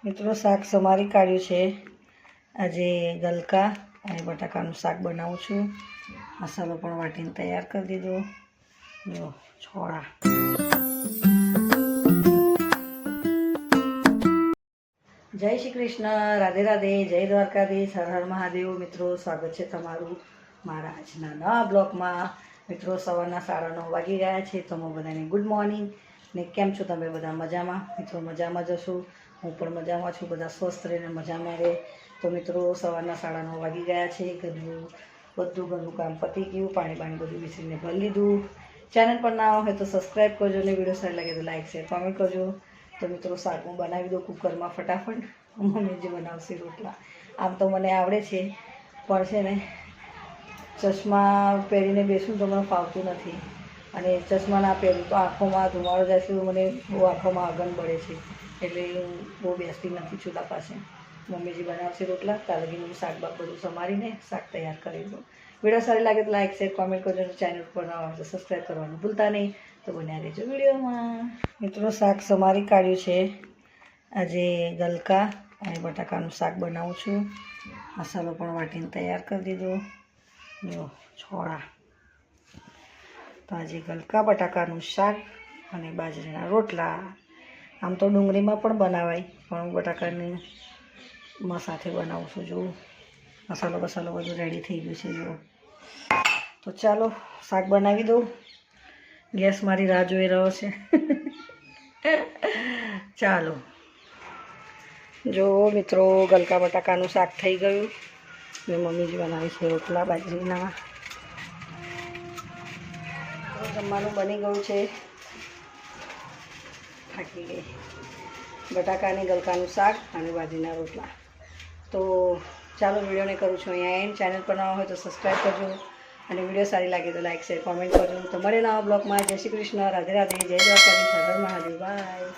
મિત્રો શાક સમારી કાઢ્યું છે। આજે ગલકા અને બટાકાનું શાક બનાવું છું। મસાલો પણ વાટીને તૈયાર કરી દીધો। જો છોડા જય શ્રી કૃષ્ણ, રાધે રાધે, જય દ્વારકાધીશ, હર હર મહાદેવ। મિત્રો સ્વાગત છે તમારું મારા આજના નવા બ્લોગમાં। મિત્રો સવારના 9:30 વાગી ગયા છે। તમે બધાને ગુડ મોર્નિંગ ને કેમ છો તમે બધા? મજામાં? મિત્રો મજામાં જશો, હું પણ મજામાં છું। બધા સ્વસ્થ રહીને મજામાં રહે। તો મિત્રો સવારના 9:30 વાગી ગયા છે। ઘરનું કામ પતી ગયું, પાણી બધું વિસરીને ભરી લીધું। ચેનલ પર ના હોય તો સબસ્ક્રાઈબ કરજો અને વિડીયો સારી લાગે તો લાઈક શેર કોમેન્ટ કરજો। તો મિત્રો શાક હું બનાવી દઉં કુકરમાં ફટાફટ। મમ્મી જે બનાવશે રોટલા। આમ તો મને આવડે છે, પણ છે ને ચશ્મા પહેરીને બેસું તો મને ફાવતું નથી, અને ચશ્મા ના પહેરું તો આંખોમાં ધુમાડો જાય છે, મને બહુ આંખોમાં અગન બળે છે, એટલે હું બહુ બેસતી નથી ચૂલા પાસે। મમ્મી જે બનાવશે રોટલા ત્યાં લગી હું શાક બધું સમારીને શાક તૈયાર કરી દઉં। વિડીયો સારી લાગે તો લાઈક શેર કોમેન્ટ કરજો, ચેનલ પર ના હોય તો સબસ્ક્રાઈબ કરવાનું ભૂલતા નહીં। તો બન્યા રહેજો વિડીયોમાં। મિત્રો શાક સમારી કાઢ્યું છે। આજે ગલકા અને બટાકાનું શાક બનાવું છું। મસાલો પણ વાટીને તૈયાર કરી દીધો। જો છોડા તો આજે ગલકા બટાકાનું શાક અને બાજરીના રોટલા। આમ તો ડુંગળીમાં પણ બનાવાય, પણ હું બટાકાની સાથે બનાવું છું। જો મસાલો બધું રેડી થઈ ગયું છે। જો તો ચાલો શાક બનાવી દઉં। ગેસ મારી રાહ જોઈ રહ્યો છે। ચાલો જો મિત્રો ગલકા બટાકાનું શાક થઈ ગયું ને મમ્મી જ બનાવી છે રોટલા બાજરીના। જમવાનું બની ગયું છે। થાકી ગઈ। બટાકાની ગલકાનું શાક અને બાજરીના રોટલા। તો ચાલો વિડીયોને કરું છું અહીંયા એન્ડ। ચેનલ પર નવા હોય તો સબસ્ક્રાઈબ કરજો, અને વિડીયો સારી લાગે તો લાઈક શેર કોમેન્ટ કરજો। તો મળે નવા બ્લોગમાં। જય શ્રી કૃષ્ણ, રાધે રાધે, જય દ્વારકાધીશ, હર હર મહાદેવ, બાય।